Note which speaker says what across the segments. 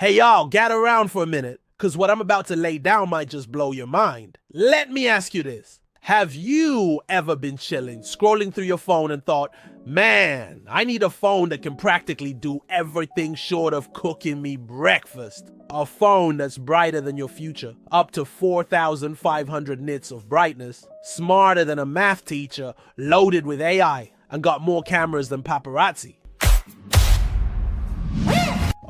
Speaker 1: Hey y'all, gather around for a minute, cause what I'm about to lay down might just blow your mind. Let me ask you this. Have you ever been chilling, scrolling through your phone and thought, man, I need a phone that can practically do everything short of cooking me breakfast? A phone that's brighter than your future, up to 4,500 nits of brightness, smarter than a math teacher, loaded with AI, and got more cameras than paparazzi.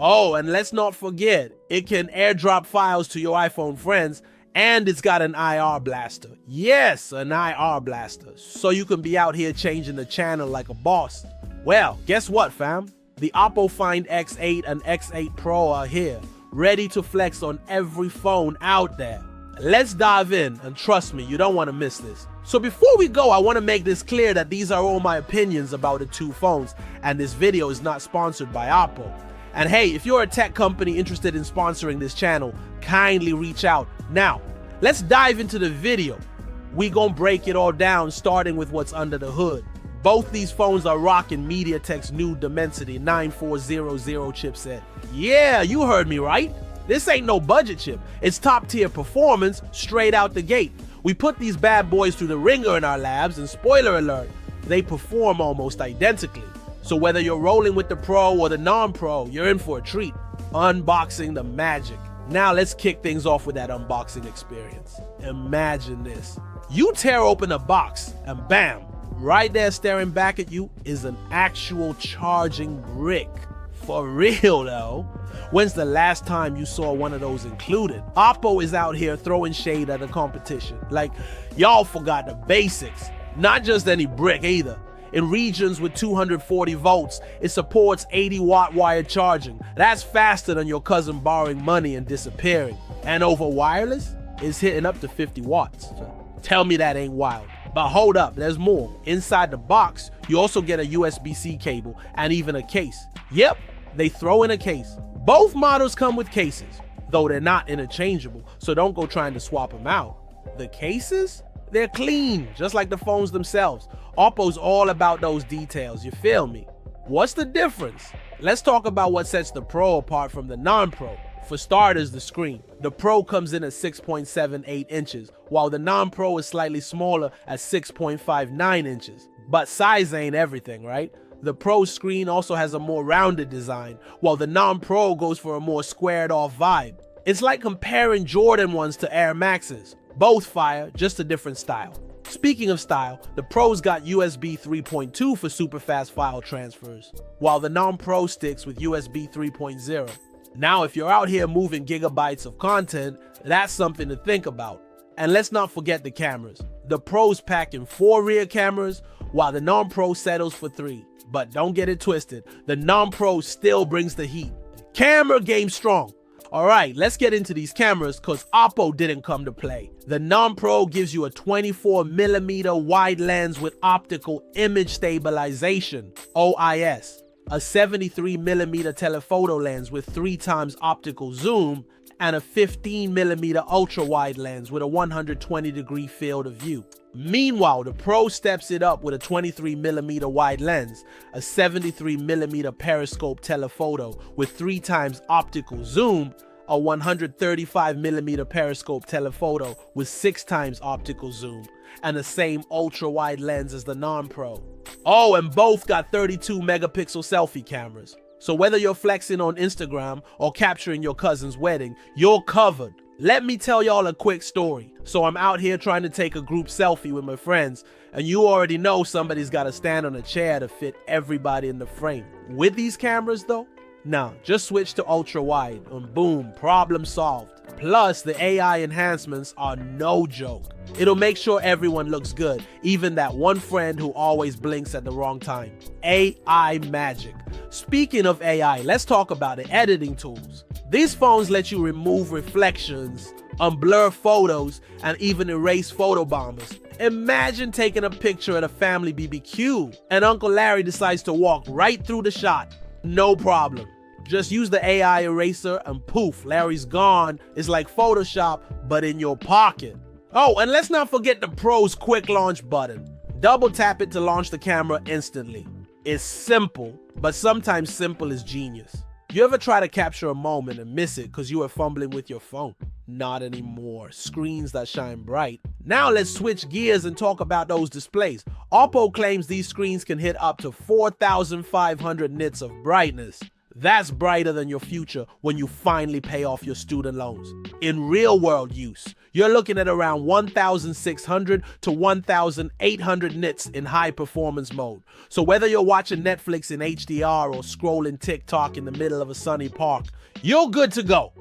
Speaker 1: Oh, and let's not forget, it can AirDrop files to your iPhone friends, and it's got an IR blaster. Yes, an IR blaster, so you can be out here changing the channel like a boss. Well, guess what, fam? The Oppo Find X8 and X8 Pro are here, ready to flex on every phone out there. Let's dive in, and trust me, you don't want to miss this. So before we go, I want to make this clear that these are all my opinions about the two phones, and this video is not sponsored by Oppo. And hey, if you're a tech company interested in sponsoring this channel, kindly reach out. Now, let's dive into the video. We gonna break it all down, starting with what's under the hood. Both these phones are rocking MediaTek's new Dimensity 9400 chipset. Yeah, you heard me right. This ain't no budget chip. It's top tier performance straight out the gate. We put these bad boys through the ringer in our labs, and spoiler alert, they perform almost identically. So whether you're rolling with the Pro or the non-Pro, you're in for a treat. Unboxing the magic. Now let's kick things off with that unboxing experience. Imagine this. You tear open a box and bam, right there staring back at you is an actual charging brick. For real though. When's the last time you saw one of those included? Oppo is out here throwing shade at the competition. Like, y'all forgot the basics. Not just any brick either. In regions with 240 volts, it supports 80-watt wired charging. That's faster than your cousin borrowing money and disappearing. And over wireless, it's hitting up to 50 watts. Tell me that ain't wild. But hold up, there's more. Inside the box, you also get a USB-C cable and even a case. Yep, they throw in a case. Both models come with cases, though they're not interchangeable, so don't go trying to swap them out. The cases? They're clean, just like the phones themselves. Oppo's all about those details, you feel me? What's the difference? Let's talk about what sets the Pro apart from the non-Pro. For starters, the screen. The Pro comes in at 6.78 inches, while the non-Pro is slightly smaller at 6.59 inches. But size ain't everything, right? The Pro screen also has a more rounded design, while the non-Pro goes for a more squared off vibe. It's like comparing Jordan 1s to Air Maxes. Both fire, just a different style. Speaking of style, the Pro's got USB 3.2 for super fast file transfers, while the non-Pro sticks with USB 3.0. Now, if you're out here moving gigabytes of content, that's something to think about. And let's not forget the cameras. The Pro's packing 4 rear cameras, while the non-Pro settles for 3. But don't get it twisted, the non-Pro still brings the heat. Camera game strong. Alright, let's get into these cameras cause Oppo didn't come to play. The non-Pro gives you a 24mm wide lens with optical image stabilization, OIS, a 73mm telephoto lens with 3x optical zoom, and a 15mm ultra-wide lens with a 120-degree field of view. Meanwhile, the Pro steps it up with a 23mm wide lens, a 73mm periscope telephoto with 3x optical zoom, a 135mm periscope telephoto with 6x optical zoom, and the same ultra-wide lens as the non-Pro. Oh, and both got 32-megapixel selfie cameras. So whether you're flexing on Instagram or capturing your cousin's wedding, you're covered. Let me tell y'all a quick story. So I'm out here trying to take a group selfie with my friends, and you already know somebody's got to stand on a chair to fit everybody in the frame. With these cameras though, nah, just switch to ultra wide and boom, problem solved. Plus, the AI enhancements are no joke. It'll make sure everyone looks good, even that one friend who always blinks at the wrong time. AI magic. Speaking of AI, let's talk about the editing tools. These phones let you remove reflections, unblur photos, and even erase photo bombers. Imagine taking a picture at a family BBQ and Uncle Larry decides to walk right through the shot. No problem. Just use the AI eraser and poof, Larry's gone. It's like Photoshop, but in your pocket. Oh, and let's not forget the Pro's quick launch button. Double tap it to launch the camera instantly. It's simple, but sometimes simple is genius. You ever try to capture a moment and miss it because you were fumbling with your phone? Not anymore. Screens that shine bright. Now let's switch gears and talk about those displays. Oppo claims these screens can hit up to 4,500 nits of brightness. That's brighter than your future when you finally pay off your student loans. In real world use, you're looking at around 1,600 to 1,800 nits in high performance mode. So whether you're watching Netflix in HDR or scrolling TikTok in the middle of a sunny park, you're good to go.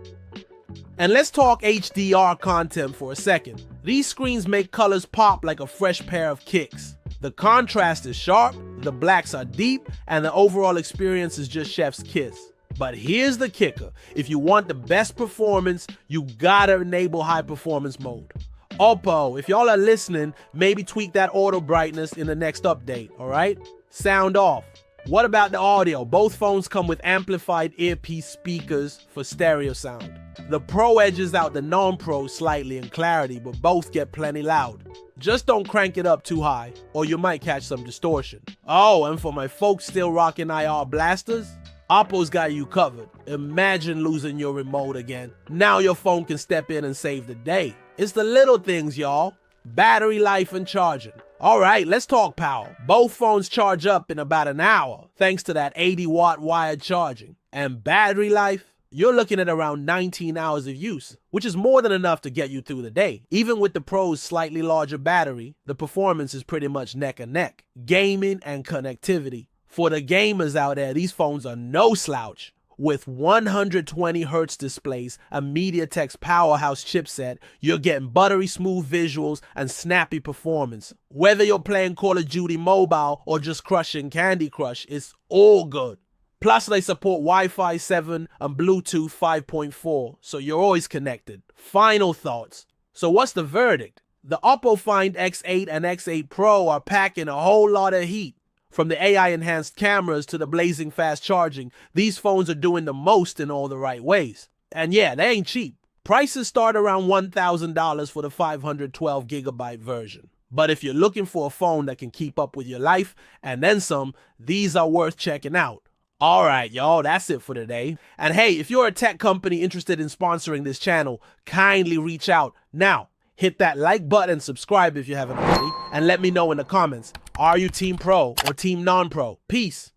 Speaker 1: And let's talk HDR content for a second. These screens make colors pop like a fresh pair of kicks. The contrast is sharp, the blacks are deep, and the overall experience is just chef's kiss. But here's the kicker. If you want the best performance, you gotta enable high performance mode. Oppo, if y'all are listening, maybe tweak that auto brightness in the next update, alright? Sound off. What about the audio? Both phones come with amplified earpiece speakers for stereo sound. The Pro edges out the non-Pro slightly in clarity, but both get plenty loud. Just don't crank it up too high, or you might catch some distortion. Oh, and for my folks still rocking IR blasters, Oppo's got you covered. Imagine losing your remote again. Now your phone can step in and save the day. It's the little things, y'all. Battery life and charging. Alright, let's talk power. Both phones charge up in about an hour, thanks to that 80-watt wired charging. And battery life? You're looking at around 19 hours of use, which is more than enough to get you through the day. Even with the Pro's slightly larger battery, the performance is pretty much neck and neck. Gaming and connectivity. For the gamers out there, these phones are no slouch. With 120 Hz displays, a MediaTek's powerhouse chipset, you're getting buttery smooth visuals and snappy performance. Whether you're playing Call of Duty Mobile or just crushing Candy Crush, it's all good. Plus, they support Wi-Fi 7 and Bluetooth 5.4, so you're always connected. Final thoughts. So what's the verdict? The Oppo Find X8 and X8 Pro are packing a whole lot of heat. From the AI-enhanced cameras to the blazing fast charging, these phones are doing the most in all the right ways. And yeah, they ain't cheap. Prices start around $1,000 for the 512GB version. But if you're looking for a phone that can keep up with your life and then some, these are worth checking out. Alright, y'all, that's it for today. And hey, if you're a tech company interested in sponsoring this channel, kindly reach out. Now, hit that like button, subscribe if you haven't already, and let me know in the comments. Are you Team Pro or Team Non-Pro? Peace.